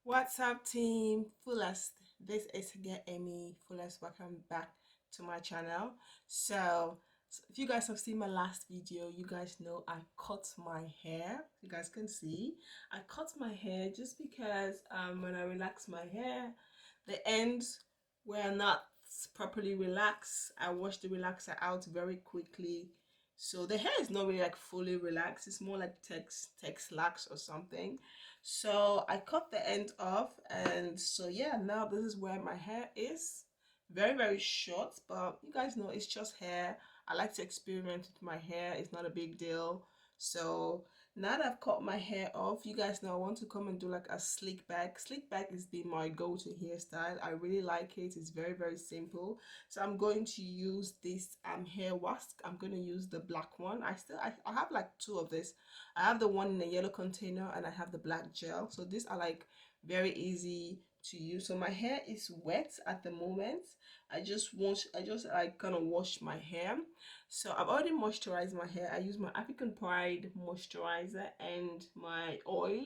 What's up, team? Fullest. This is again Amy Fullest. Welcome back to my channel. So, if you guys have seen my last video, you guys know I cut my hair. You guys can see I cut my hair just because when I relax my hair, the ends were not properly relaxed. I washed the relaxer out very quickly. So the hair is not really like fully relaxed. It's more like text lax or something. So I cut the end off, and so yeah, now this is where my hair is. Very short, but you guys know it's just hair. I like to experiment with my hair. It's not a big deal. So now that I've cut my hair off, you guys know I want to come and do like a slick back. Slick back has been my go-to hairstyle. I really like it. It's very simple. So I'm going to use this hair wax. I'm going to use the black one. I have like two of this. I have the one in the yellow container and I have the black gel. So these are like very easy to use. So my hair is wet at the moment. I just like kind of wash my hair. So I've already moisturized my hair. I use my African Pride moisturizer and my oil.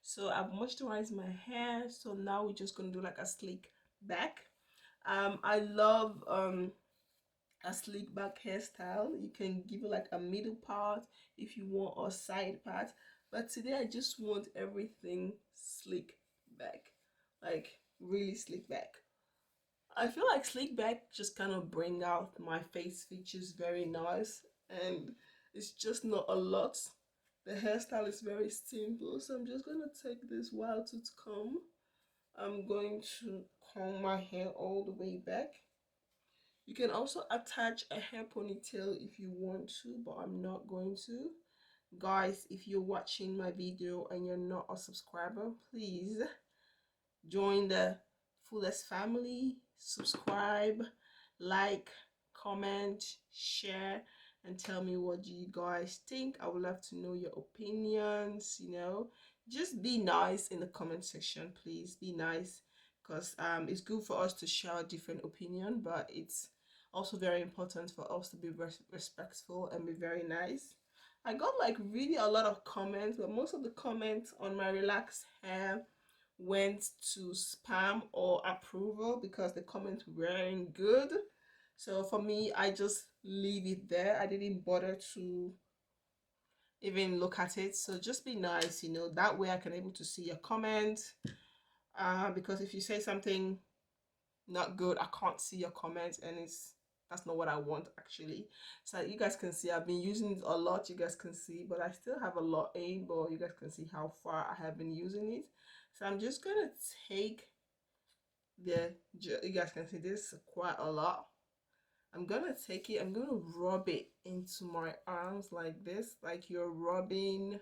So I've moisturized my hair. So now we're just gonna do like a sleek back. I love a sleek back hairstyle. You can give it like a middle part if you want, or side part, but today I just want everything sleek back, like really sleek back. I feel like sleek back just kind of bring out my face features very nice, and it's just not a lot. The hairstyle is very simple, so I'm just gonna take this wild tooth comb. I'm going to comb my hair all the way back. You can also attach a hair ponytail if you want to, but I'm not going to. Guys, if you're watching my video and you're not a subscriber, please join the Fullest family. Subscribe, like, comment, share, and tell me what you guys think. I would love to know your opinions. Just be nice in the comment section, please. Be nice, because it's good for us to share a different opinion, but it's also very important for us to be respectful and be very nice. I got like really a lot of comments, but most of the comments on my relaxed hair went to spam or approval because the comments weren't good. So for me, I just leave it there. I didn't bother to even look at it. So just be nice, that way I can able to see your comment. Because if you say something not good, I can't see your comments, and that's not what I want actually. So you guys can see I've been using it a lot. You guys can see, but I still have a lot in, but you guys can see how far I have been using it. So I'm just gonna take you guys can see this quite a lot. I'm gonna take it, I'm gonna rub it into my arms like this, like you're rubbing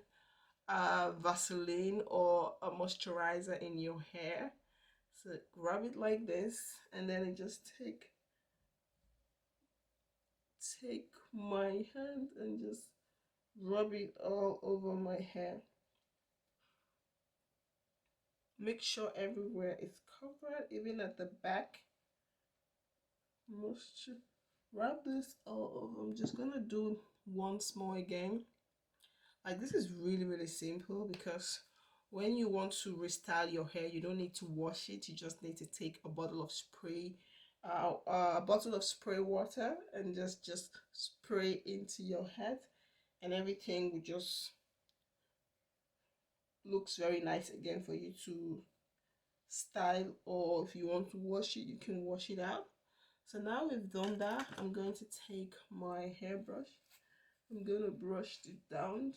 Vaseline or a moisturizer in your hair. So rub it like this, and then I just take my hand and just rub it all over my hair. Make sure everywhere is covered, even at the back. Rub this all over. I'm just gonna do once more again. Like, this is really simple, because when you want to restyle your hair, you don't need to wash it. You just need to take a bottle of spray water, and just spray into your head, and everything will just looks very nice again for you to style. Or if you want to wash it, you can wash it out. So now we've done that, I'm going to take my hairbrush. I'm going to brush it down.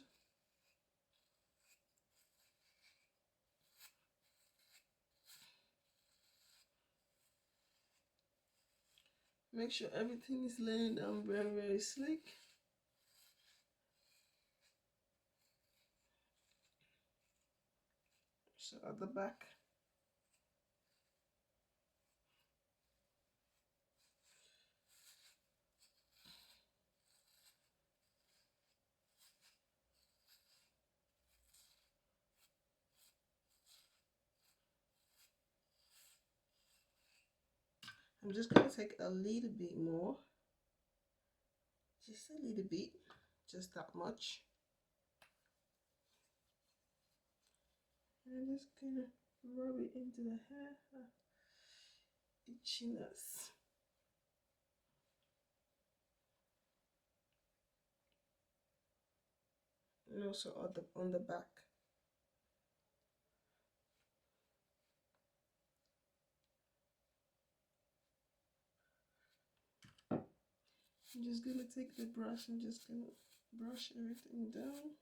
Make sure everything is laying down very slick. So at the back. I'm just going to take a little bit more. Just a little bit. Just that much. And I'm just gonna rub it into the hair. Itchiness. And also on the back. I'm just gonna take the brush and just gonna brush everything down.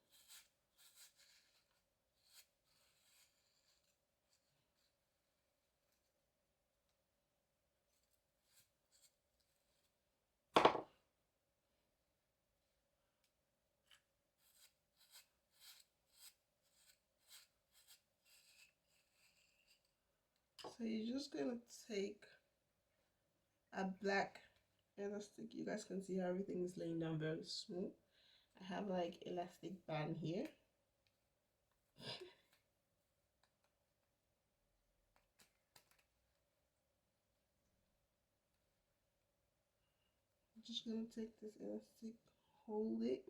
So you're just gonna take a black elastic. You guys can see how everything is laying down very smooth. I have like elastic band here. I'm just gonna take this elastic, hold it.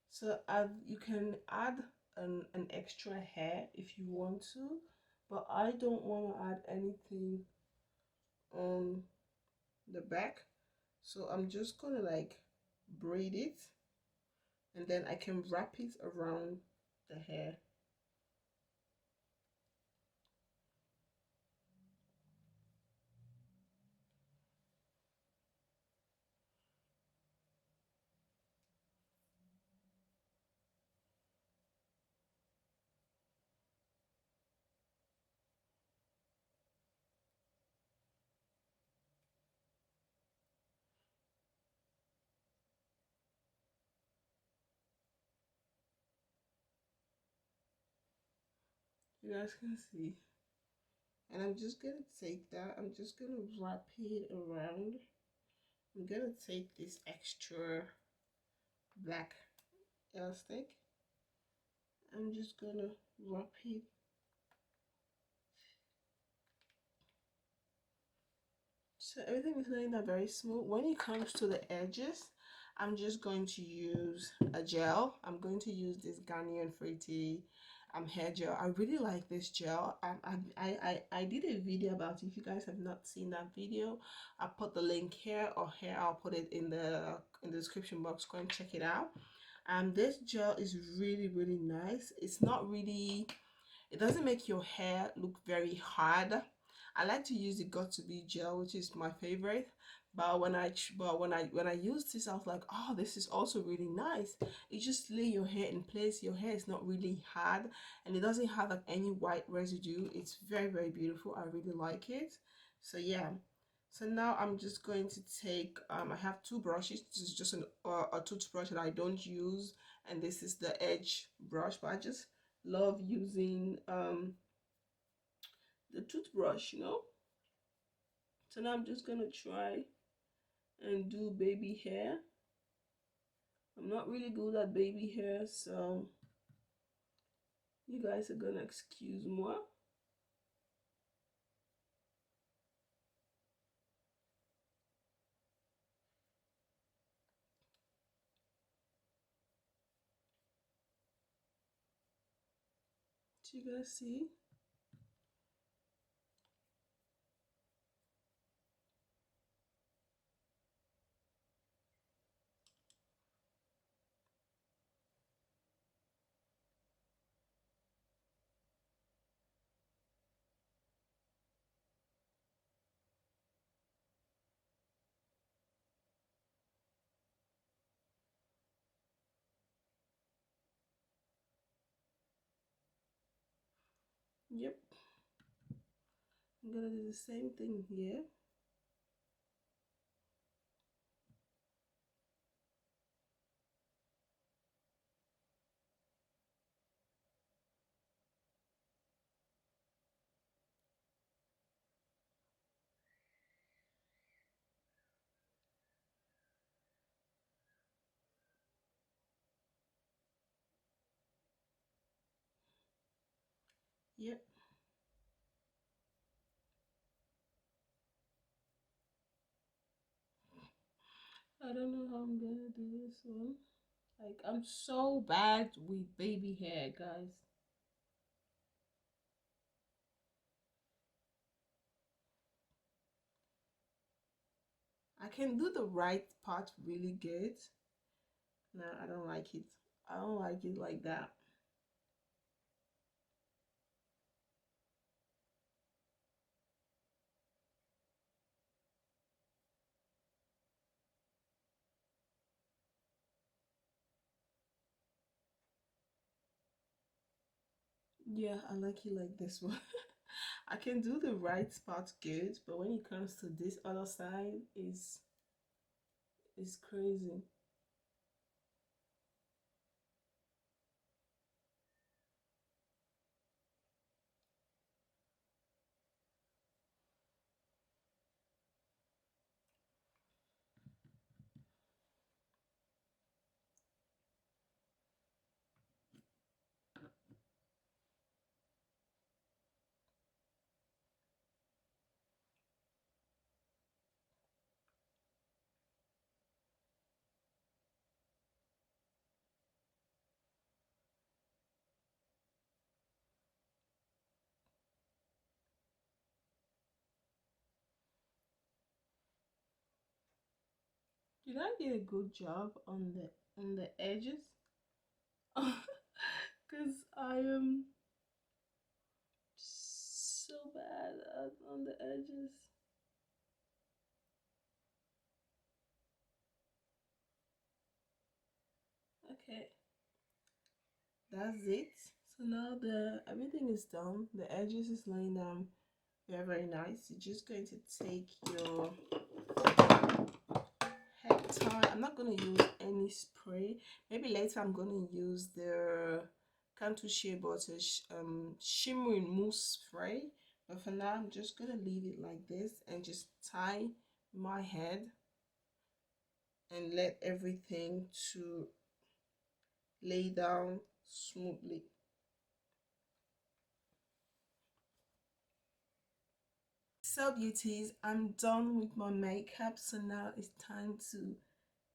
So you can add an extra hair if you want to, but I don't want to add anything on the back. So I'm just gonna like braid it, and then I can wrap it around the hair. You guys can see. And I'm just gonna take that, I'm just gonna wrap it around. I'm gonna take this extra black elastic. I'm just gonna wrap it. So everything is laying out very smooth. When it comes to the edges, I'm just going to use a gel. I'm going to use this Ghanaian Fruity hair gel. I really like this gel. I did a video about it. If you guys have not seen that video, I'll put the link here, or here I'll put it in the description box. Go and check it out. This gel is really nice. It's not really, it doesn't make your hair look very hard. I like to use the Got To Be gel, which is my favorite. But when I used this, I was like, oh, this is also really nice. It just lay your hair in place. Your hair is not really hard, and it doesn't have like any white residue. It's very beautiful. I really like it. So yeah. So now I'm just going to take, I have two brushes. This is just a toothbrush that I don't use, and this is the edge brush. But I just love using the toothbrush, you know. So now I'm just gonna try and do baby hair. I'm not really good at baby hair, so you guys are gonna excuse moi. Do you guys see? Yep. I'm gonna do the same thing here. Yep. I don't know how I'm gonna do this one. Like, I'm so bad with baby hair, guys. I can do the right part really good. No, I don't like it. I don't like it like that. Yeah, I like it like this one. I can do the right part good, but when it comes to this other side, is crazy. Did I get a good job on the edges? Because I am so bad on the edges. Okay, that's it. So now the everything is done. The edges is laying down very, very nice. You're just going to take your hair tie. I'm not going to use any spray. Maybe later I'm going to use the Cantu Shea Butter shimmering mousse spray. But for now, I'm just going to leave it like this and just tie my head and let everything to lay down smoothly. So beauties, I'm done with my makeup. So now it's time to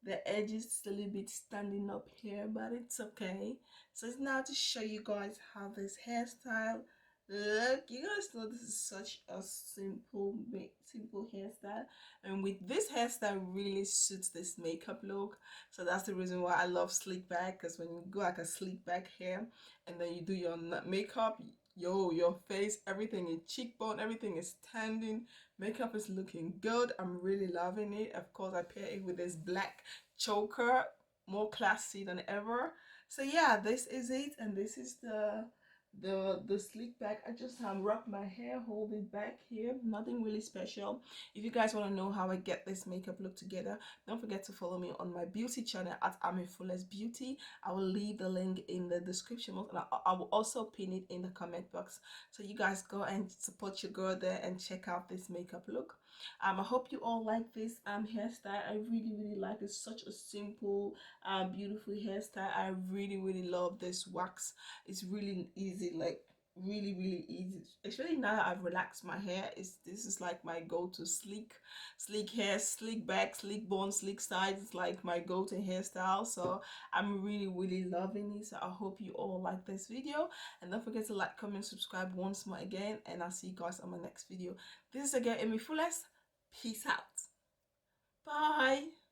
the edges is a little bit standing up here, but it's okay. So it's now to show you guys how this hairstyle look. You guys know this is such a simple hairstyle, and with this hairstyle really suits this makeup look. So that's the reason why I love slick back, because when you go like a slick back hair and then you do your makeup, yo, your face, everything is cheekbone, everything is standing, makeup is looking good. I'm really loving it. Of course, I pair it with this black choker, more classy than ever. So yeah, this is it, and this is the sleek back. I just wrap my hair, hold it back here, nothing really special. If you guys want to know how I get this makeup look together, don't forget to follow me on my beauty channel at amifullest beauty. I will leave the link in the description box, and I will also pin it in the comment box, so you guys go and support your girl there and check out this makeup look. I hope you all like this hairstyle. I really like it. Such a simple beautiful hairstyle. I really love this wax. It's really easy, like really easy, especially now that I've relaxed my hair. This is like my go-to sleek hair, sleek back, sleek bone, sleek sides. It's like my go-to hairstyle. So I'm really loving it. So I hope you all like this video, and don't forget to like, comment, subscribe once more again, and I'll see you guys on my next video. This is again Amy Fullest. Peace out. Bye.